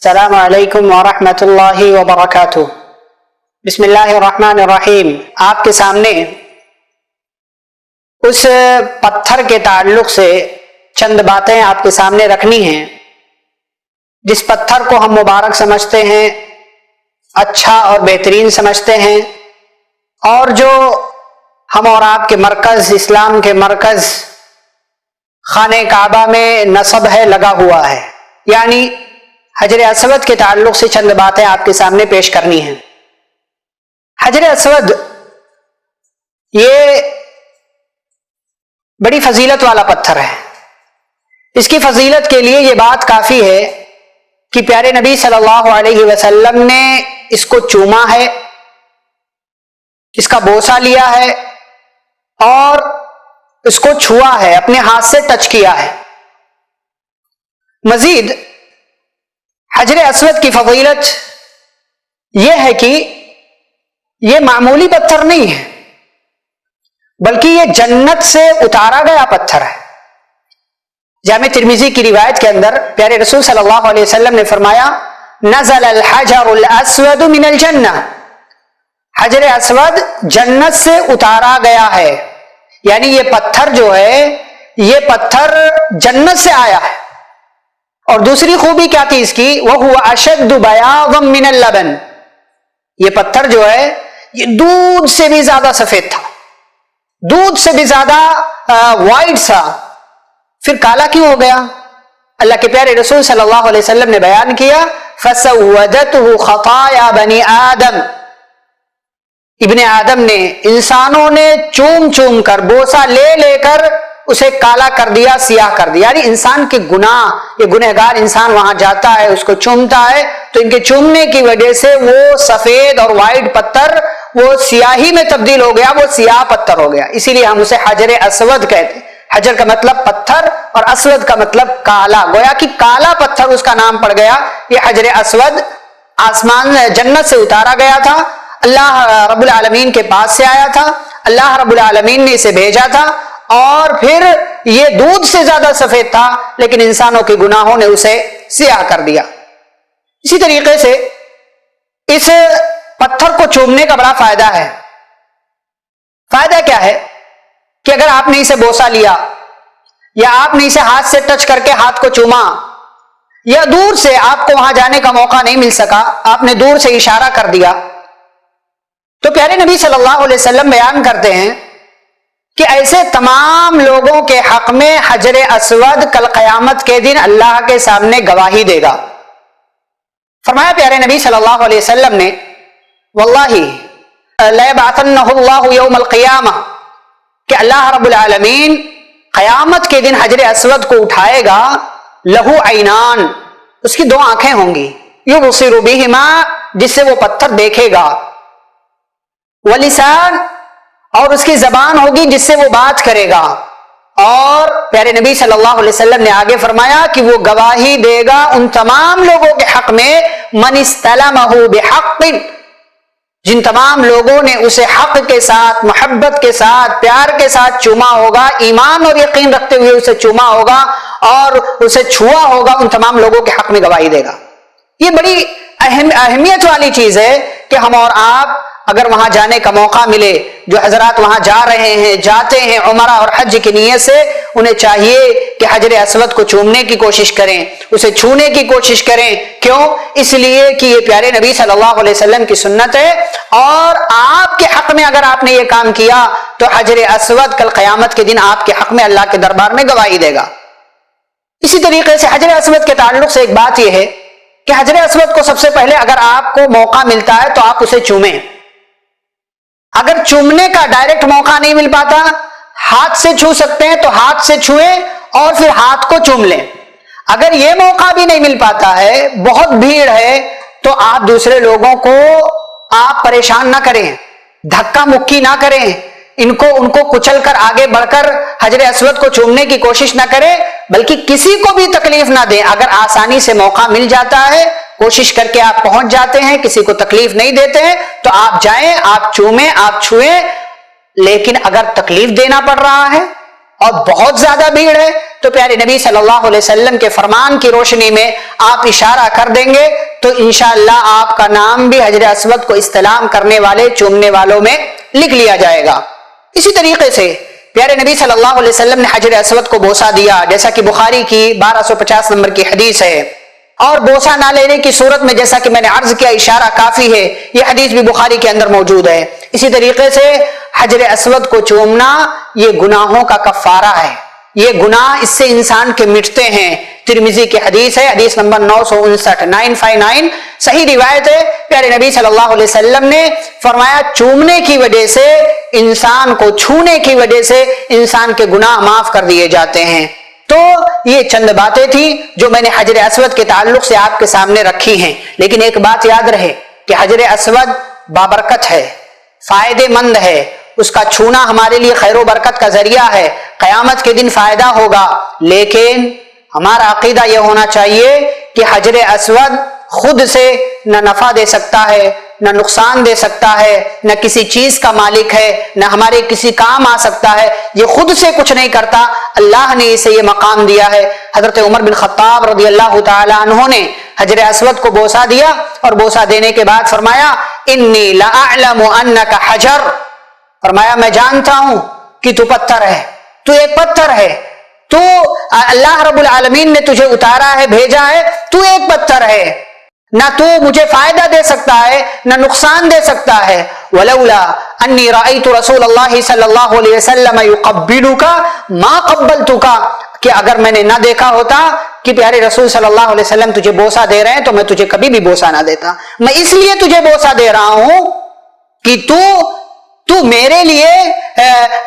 السلام علیکم ورحمۃ اللہ وبرکاتہ۔ بسم اللہ الرحمن الرحیم۔ آپ کے سامنے اس پتھر کے تعلق سے چند باتیں آپ کے سامنے رکھنی ہیں جس پتھر کو ہم مبارک سمجھتے ہیں، اچھا اور بہترین سمجھتے ہیں، اور جو ہم اور آپ کے مرکز، اسلام کے مرکز خانہ کعبہ میں نصب ہے، لگا ہوا ہے، یعنی حجر اسود کے تعلق سے چند باتیں آپ کے سامنے پیش کرنی ہیں۔ حجر اسود یہ بڑی فضیلت والا پتھر ہے۔ اس کی فضیلت کے لیے یہ بات کافی ہے کہ پیارے نبی صلی اللہ علیہ وسلم نے اس کو چوما ہے، اس کا بوسہ لیا ہے اور اس کو چھوا ہے، اپنے ہاتھ سے ٹچ کیا ہے۔ مزید حجر اسود کی فضیلت یہ ہے کہ یہ معمولی پتھر نہیں ہے، بلکہ یہ جنت سے اتارا گیا پتھر ہے۔ جامع ترمذی کی روایت کے اندر پیارے رسول صلی اللہ علیہ وسلم نے فرمایا، نزل الحجر الاسود من الجنہ، حجر اسود جنت سے اتارا گیا ہے، یعنی یہ پتھر جو ہے یہ پتھر جنت سے آیا ہے۔ اور دوسری خوبی کیا تھی اس کی؟ وَهُوَ أَشَدُّ بَيَاضًا مِنَ اللَّبَنِ، یہ پتھر جو ہے یہ دودھ سے بھی زیادہ سفید تھا، دودھ سے بھی زیادہ وائٹ سا، پھر کالا کیوں ہو گیا؟ اللہ کے پیارے رسول صلی اللہ علیہ وسلم نے بیان کیا، فَسَوَّدَتْهُ خَطَايَا بَنِي آدم، ابن آدم نے، انسانوں نے چوم چوم کر، بوسہ لے لے کر اسے کالا کر دیا، سیاہ کر دیا، یعنی انسان کے گناہ، یہ گنہگار انسان وہاں جاتا ہے، اس کو چومتا ہے، تو ان کے چومنے کی وجہ سے وہ سفید اور وائٹ پتھر وہ سیاہی میں تبدیل ہو گیا، وہ سیاہ پتھر ہو گیا، اسی لیے ہم اسے حجر اسود کہتے ہیں۔ حجر کا مطلب پتھر اور اسود کا مطلب کالا، گویا کہ کالا پتھر اس کا نام پڑ گیا۔ یہ حجر اسود آسمان جنت سے اتارا گیا تھا، اللہ رب العالمین کے پاس سے آیا تھا، اللہ رب العالمین نے اسے بھیجا تھا، اور پھر یہ دودھ سے زیادہ سفید تھا، لیکن انسانوں کے گناہوں نے اسے سیاہ کر دیا۔ اسی طریقے سے اس پتھر کو چومنے کا بڑا فائدہ ہے۔ فائدہ کیا ہے کہ اگر آپ نے اسے بوسہ لیا، یا آپ نے اسے ہاتھ سے ٹچ کر کے ہاتھ کو چوما، یا دور سے آپ کو وہاں جانے کا موقع نہیں مل سکا، آپ نے دور سے اشارہ کر دیا، تو پیارے نبی صلی اللہ علیہ وسلم بیان کرتے ہیں کہ ایسے تمام لوگوں کے حق میں حجر اسود کل قیامت کے دن اللہ کے سامنے گواہی دے گا۔ فرمایا پیارے نبی صلی اللہ علیہ وسلم نے، واللہ لیبعثنہ اللہ یوم القیامہ، کہ اللہ رب العالمین قیامت کے دن حجر اسود کو اٹھائے گا، لہو عینان، اس کی دو آنکھیں ہوں گی، یبصر بہما، جس سے وہ پتھر دیکھے گا، ولسان، اور اس کی زبان ہوگی جس سے وہ بات کرے گا، اور پیارے نبی صلی اللہ علیہ وسلم نے آگے فرمایا کہ وہ گواہی دے گا ان تمام لوگوں کے حق میں، من استلمہ بحق، جن تمام لوگوں نے اسے حق کے ساتھ، محبت کے ساتھ، پیار کے ساتھ چوما ہوگا، ایمان اور یقین رکھتے ہوئے اسے چوما ہوگا اور اسے چھوا ہوگا، ان تمام لوگوں کے حق میں گواہی دے گا۔ یہ بڑی اہمیت والی چیز ہے کہ ہم اور آپ اگر وہاں جانے کا موقع ملے، جو حضرات وہاں جا رہے ہیں، جاتے ہیں عمرہ اور حج کی نیت سے، انہیں چاہیے کہ حجر اسود کو چومنے کی کوشش کریں، اسے چھونے کی کوشش کریں۔ کیوں؟ اس لیے کہ یہ پیارے نبی صلی اللہ علیہ وسلم کی سنت ہے، اور آپ کے حق میں اگر آپ نے یہ کام کیا تو حجر اسود کل قیامت کے دن آپ کے حق میں اللہ کے دربار میں گواہی دے گا۔ اسی طریقے سے حجر اسود کے تعلق سے ایک بات یہ ہے کہ حجر اسود کو سب سے پہلے اگر آپ کو موقع ملتا ہے تو آپ اسے چومیں۔ اگر چومنے کا ڈائریکٹ موقع نہیں مل پاتا، ہاتھ سے چھو سکتے ہیں تو ہاتھ سے چھوئیں اور پھر ہاتھ کو چوم لیں۔ اگر یہ موقع بھی نہیں مل پاتا ہے، بہت بھیڑ ہے، تو آپ دوسرے لوگوں کو آپ پریشان نہ کریں، دھکا مکی نہ کریں، ان کو کچل کر آگے بڑھ کر حجر اسود کو چومنے کی کوشش نہ کریں، بلکہ کسی کو بھی تکلیف نہ دیں۔ اگر آسانی سے موقع مل جاتا ہے، کوشش کر کے آپ پہنچ جاتے ہیں، کسی کو تکلیف نہیں دیتے ہیں، تو آپ جائیں، آپ چومیں، آپ چھوئیں۔ لیکن اگر تکلیف دینا پڑ رہا ہے اور بہت زیادہ بھیڑ ہے تو پیارے نبی صلی اللہ علیہ وسلم کے فرمان کی روشنی میں آپ اشارہ کر دیں گے تو انشاءاللہ آپ کا نام بھی حجر اسود کو استلام کرنے والے چومنے والوں میں لکھ لیا جائے گا۔ اسی طریقے سے پیارے نبی صلی اللہ علیہ وسلم نے حجر اسود کو بوسہ دیا، جیسا کہ بخاری کی 1250 نمبر کی حدیث ہے، اور بوسہ نہ لینے کی صورت میں جیسا کہ میں نے عرض کیا اشارہ کافی ہے، یہ حدیث بھی بخاری کے اندر موجود ہے۔ اسی طریقے سے حجر اسود کو چومنا یہ گناہوں کا کفارہ ہے، یہ گناہ اس سے انسان کے مٹتے ہیں۔ ترمذی کی حدیث ہے، حدیث نمبر 959 صحیح روایت ہے، پیارے نبی صلی اللہ علیہ وسلم نے فرمایا چومنے کی وجہ سے انسان کو، چھونے کی وجہ سے انسان کے گناہ معاف کر دیے جاتے ہیں۔ تو یہ چند باتیں تھیں جو میں نے حجر اسود کے تعلق سے آپ کے سامنے رکھی ہیں، لیکن ایک بات یاد رہے کہ حجر اسود بابرکت ہے، فائدے مند ہے، اس کا چھونا ہمارے لیے خیر و برکت کا ذریعہ ہے، قیامت کے دن فائدہ ہوگا، لیکن ہمارا عقیدہ یہ ہونا چاہیے کہ حجر اسود خود سے نہ نفع دے سکتا ہے، نہ نقصان دے سکتا ہے، نہ کسی چیز کا مالک ہے، نہ ہمارے کسی کام آ سکتا ہے، یہ خود سے کچھ نہیں کرتا، اللہ نے اسے یہ مقام دیا ہے۔ حضرت عمر بن خطاب رضی اللہ تعالی عنہ نے حجر اسود کو بوسہ دیا اور بوسہ دینے کے بعد فرمایا انی لأعلم انک حجر، فرمایا میں جانتا ہوں کہ تو پتھر ہے، تو ایک پتھر ہے، تو اللہ رب العالمین نے تجھے اتارا ہے، بھیجا ہے، تو ایک پتھر ہے، نہ تو مجھے فائدہ دے سکتا ہے نہ نقصان دے سکتا ہے۔ ولولا انی رأیت رسول اللہ صلی اللہ علیہ وسلم یقبلک ما قبلتک، کہ اگر میں نے نہ دیکھا ہوتا کہ پیارے رسول صلی اللہ علیہ وسلم تجھے بوسہ دے رہے ہیں تو میں تجھے کبھی بھی بوسہ نہ دیتا۔ میں اس لیے تجھے بوسہ دے رہا ہوں کہ تو میرے لیے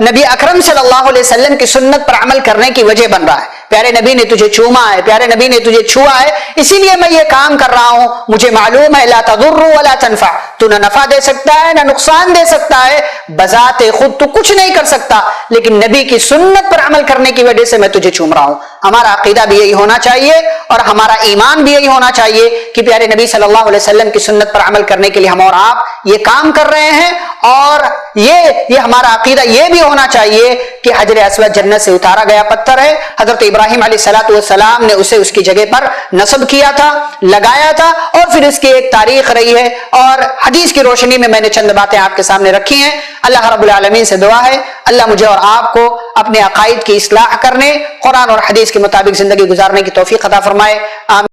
نبی اکرم صلی اللہ علیہ وسلم کی سنت پر عمل کرنے کی وجہ بن رہا ہے، پیارے نبی نے تجھے چوما ہے، پیارے نبی نے تجھے چھوا ہے، اسی لیے میں یہ کام کر رہا ہوں۔ مجھے معلوم ہے لا تضر ولا تنفع، تو نہ نفع دے سکتا ہے نہ نقصان دے سکتا ہے، بذات خود تو کچھ نہیں کر سکتا، لیکن نبی کی سنت پر عمل کرنے کی وجہ سے میں تجھے چوم رہا ہوں۔ ہمارا عقیدہ بھی یہی ہونا چاہیے اور ہمارا ایمان بھی یہی ہونا چاہیے کہ پیارے نبی صلی اللہ علیہ وسلم کی سنت پر عمل کرنے کے لیے ہم اور آپ یہ کام کر رہے ہیں، اور یہ ہمارا عقیدہ یہ بھی ہونا چاہیے کہ حجر اسود جنت سے اتارا گیا پتھر ہے، حضرت ابراہیم علیہ السلام نے اسے اس کی جگہ پر نصب کیا تھا، لگایا تھا، اور پھر اس کی ایک تاریخ رہی ہے، اور حدیث کی روشنی میں میں نے چند باتیں آپ کے سامنے رکھی ہیں۔ اللہ رب العالمین سے دعا ہے اللہ مجھے اور آپ کو اپنے عقائد کی اصلاح کرنے، قرآن اور حدیث کے مطابق زندگی گزارنے کی توفیق عطا فرمائے۔ آمین۔